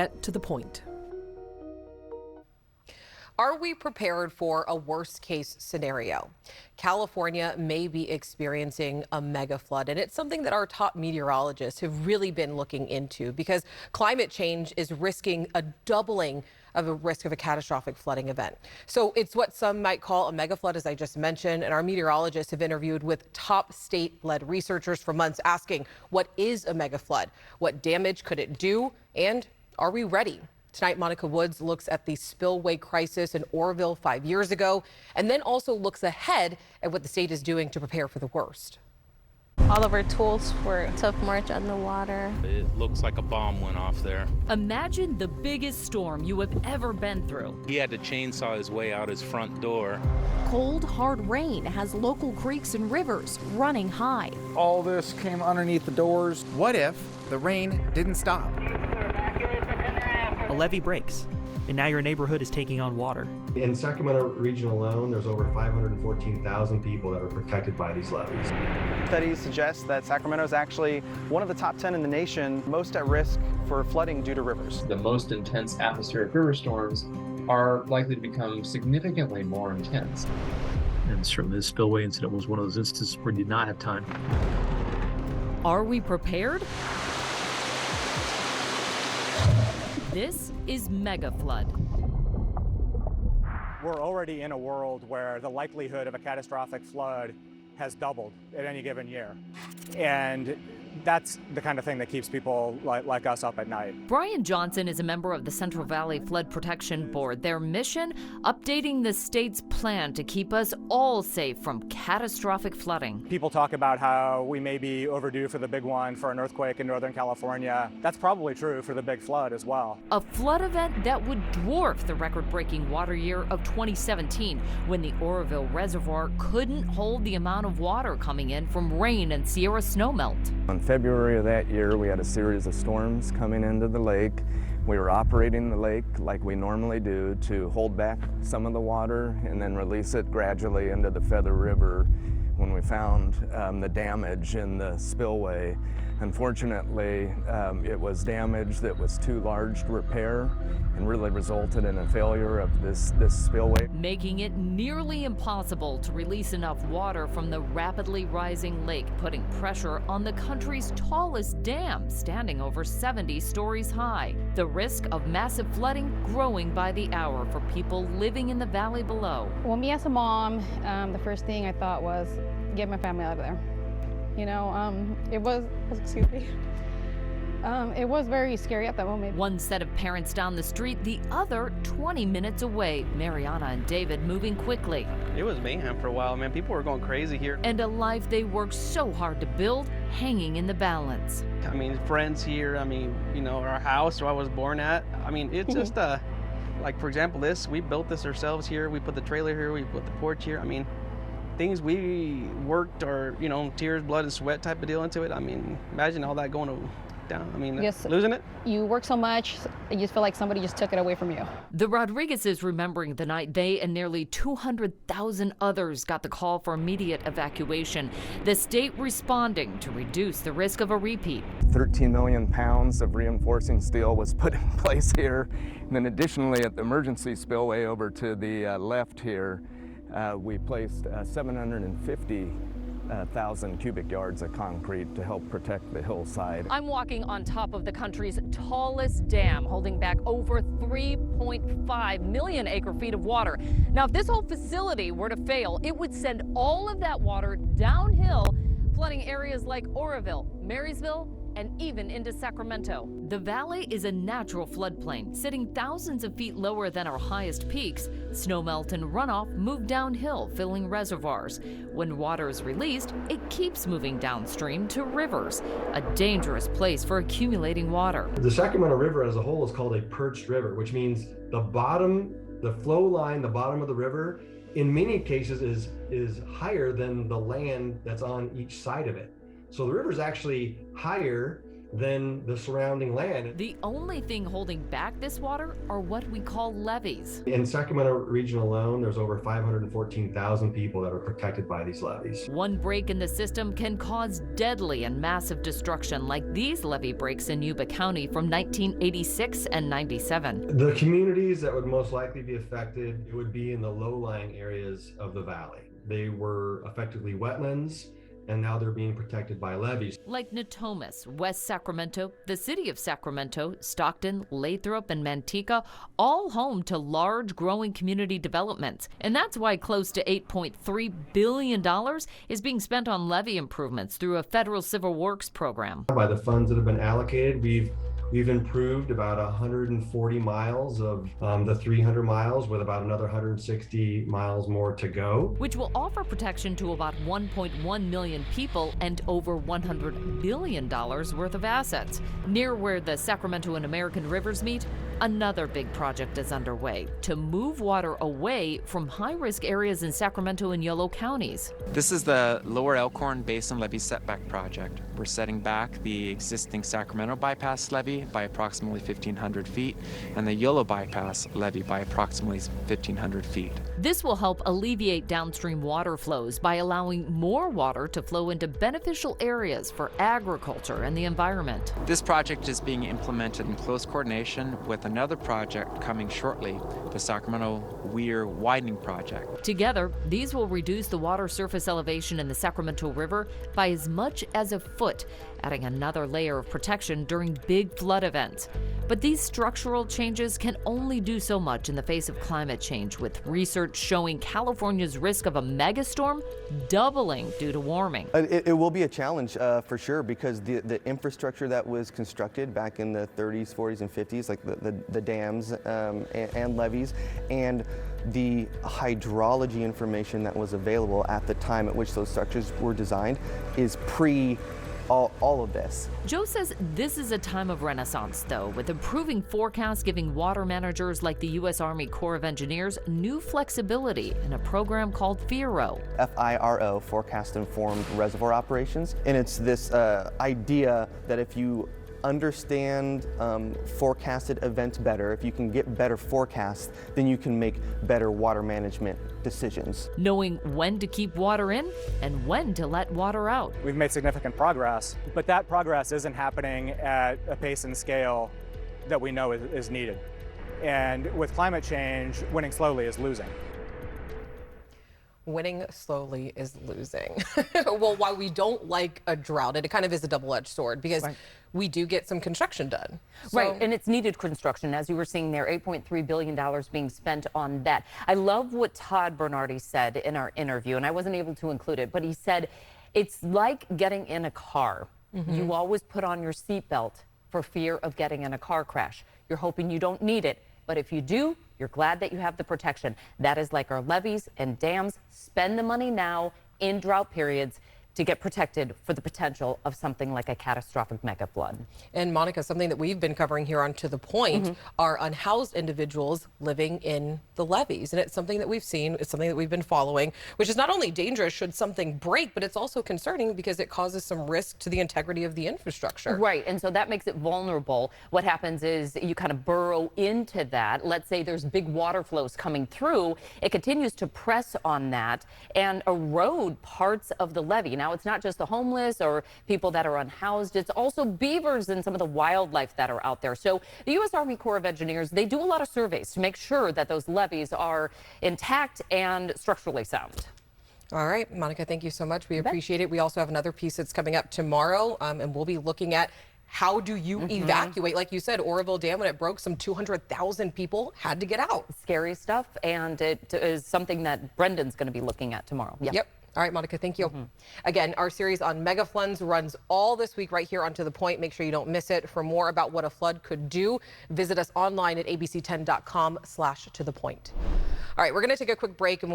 Get to the point. Are we prepared for a worst case scenario? California may be experiencing a mega flood, and it's something that our top meteorologists have really been looking into because climate change is risking a doubling of a risk of a catastrophic flooding event. So it's what some might call a mega flood, as I just mentioned, and our meteorologists have interviewed with top state-led researchers for months asking, what is a mega flood? What damage could it do? And are we ready? Tonight, Monica Woods looks at the spillway crisis in Oroville 5 years ago, and then also looks ahead at what the state is doing to prepare for the worst. All of our tools were submerged underwater. It looks like a bomb went off there. Imagine the biggest storm you have ever been through. He had to chainsaw his way out his front door. Cold, hard rain has local creeks and rivers running high. All this came underneath the doors. What if the rain didn't stop? A levee breaks, and now your neighborhood is taking on water. In Sacramento region alone, there's over 514,000 people that are protected by these levees. Studies suggest that Sacramento is actually one of the top 10 in the nation most at risk for flooding due to rivers. The most intense atmospheric river storms are likely to become significantly more intense. And certainly the spillway incident was one of those instances where we did not have time. Are we prepared? This is Mega Flood. We're already in a world where the likelihood of a catastrophic flood has doubled at any given year. And that's the kind of thing that keeps people like us up at night. Brian Johnson is a member of the Central Valley Flood Protection Board. Their mission, updating the state's plan to keep us all safe from catastrophic flooding. People talk about how we may be overdue for the big one for an earthquake in Northern California. That's probably true for the big flood as well. A flood event that would dwarf the record-breaking water year of 2017, when the Oroville Reservoir couldn't hold the amount of water coming in from rain and Sierra snowmelt. In February of that year, we had a series of storms coming into the lake. We were operating the lake like we normally do to hold back some of the water and then release it gradually into the Feather River when we found the damage in the spillway. Unfortunately, it was damage that was too large to repair and really resulted in a failure of this spillway. Making it nearly impossible to release enough water from the rapidly rising lake, putting pressure on the country's tallest dam, standing over 70 stories high. The risk of massive flooding growing by the hour for people living in the valley below. Well, me as a mom, the first thing I thought was get my family out of there. You know, it was very scary at that moment. One set of parents down the street, the other 20 minutes away. Mariana and David moving quickly. It was mayhem for a while, man. People were going crazy here. And a life they worked so hard to build, hanging in the balance. I mean, friends here, I mean, you know, our house where I was born at. I mean, it's just, like, for example, we built this ourselves here. We put the trailer here, we put the porch here. I mean, things we worked or, you know, tears, blood, and sweat type of deal into it. I mean, imagine all that going down. I mean, losing it. You work so much, you just feel like somebody just took it away from you. The Rodriguezes remembering the night they and nearly 200,000 others got the call for immediate evacuation. The state responding to reduce the risk of a repeat. 13 million pounds of reinforcing steel was put in place here. And then additionally, at the emergency spillway over to the left here, we placed 750,000 cubic yards of concrete to help protect the hillside. I'm walking on top of the country's tallest dam, holding back over 3.5 million acre-feet of water. Now, if this whole facility were to fail, it would send all of that water downhill, flooding areas like Oroville, Marysville, and even into Sacramento. The valley is a natural floodplain, sitting thousands of feet lower than our highest peaks. Snowmelt and runoff move downhill, filling reservoirs. When water is released, it keeps moving downstream to rivers, a dangerous place for accumulating water. The Sacramento River as a whole is called a perched river, which means the flow line, the bottom of the river, in many cases is higher than the land that's on each side of it. So the river is actually higher than the surrounding land. The only thing holding back this water are what we call levees. In Sacramento region alone, there's over 514,000 people that are protected by these levees. One break in the system can cause deadly and massive destruction, like these levee breaks in Yuba County from 1986 and 97. The communities that would most likely be affected, it would be in the low-lying areas of the valley. They were effectively wetlands, and now they're being protected by levees. Like Natomas, West Sacramento, the city of Sacramento, Stockton, Lathrop, and Manteca, all home to large growing community developments. And that's why close to $8.3 billion is being spent on levee improvements through a federal civil works program. By the funds that have been allocated, we've improved about 140 miles of the 300 miles, with about another 160 miles more to go. Which will offer protection to about 1.1 million people and over $100 billion worth of assets. Near where the Sacramento and American rivers meet, another big project is underway to move water away from high-risk areas in Sacramento and Yolo counties. This is the Lower Elkhorn Basin Levee Setback Project. We're setting back the existing Sacramento bypass levee by approximately 1,500 feet and the Yolo bypass levee by approximately 1,500 feet. This will help alleviate downstream water flows by allowing more water to flow into beneficial areas for agriculture and the environment. This project is being implemented in close coordination with another project coming shortly, the Sacramento Weir Widening Project. Together, these will reduce the water surface elevation in the Sacramento River by as much as a foot, adding another layer of protection during big flood events. But these structural changes can only do so much in the face of climate change, with research showing California's risk of a megastorm doubling due to warming. It will be a challenge for sure, because the infrastructure that was constructed back in the 30s, 40s, and 50s, like the dams and levees, and the hydrology information that was available at the time at which those structures were designed is all of this. Joe says this is a time of renaissance, though, with improving forecasts giving water managers like the U.S. Army Corps of Engineers new flexibility in a program called FIRO. FIRO, Forecast Informed Reservoir Operations. And it's this idea that if you understand forecasted events better, if you can get better forecasts, then you can make better water management decisions. Knowing when to keep water in and when to let water out. We've made significant progress, but that progress isn't happening at a pace and scale that we know is needed. And with climate change, winning slowly is losing. Winning slowly is losing. Well, while we don't like a drought, it kind of is a double-edged sword, because we do get some construction done. Right, and it's needed construction. As you were seeing there, $8.3 billion being spent on that. I love what Todd Bernardi said in our interview, and I wasn't able to include it, but he said, it's like getting in a car. You always put on your seatbelt for fear of getting in a car crash. You're hoping you don't need it, but if you do, you're glad that you have the protection. That is like our levees and dams. Spend the money now in drought periods to get protected for the potential of something like a catastrophic mega flood. And Monica, something that we've been covering here on To The Point are unhoused individuals living in the levees. And it's something that we've seen, it's something that we've been following, which is not only dangerous should something break, but it's also concerning because it causes some risk to the integrity of the infrastructure. Right, and so that makes it vulnerable. What happens is you kind of burrow into that. Let's say there's big water flows coming through. It continues to press on that and erode parts of the levee. Now, it's not just the homeless or people that are unhoused. It's also beavers and some of the wildlife that are out there. So the U.S. Army Corps of Engineers, they do a lot of surveys to make sure that those levees are intact and structurally sound. All right, Monica, thank you so much. We appreciate it. We also have another piece that's coming up tomorrow, and we'll be looking at how do you evacuate? Like you said, Oroville Dam, when it broke, some 200,000 people had to get out. Scary stuff, and it is something that Brendan's going to be looking at tomorrow. Yep. All right, Monica, thank you. Again, our series on mega floods runs all this week right here on To The Point. Make sure you don't miss it. For more about what a flood could do, visit us online at abc10.com/tothepoint. All right, we're going to take a quick break. And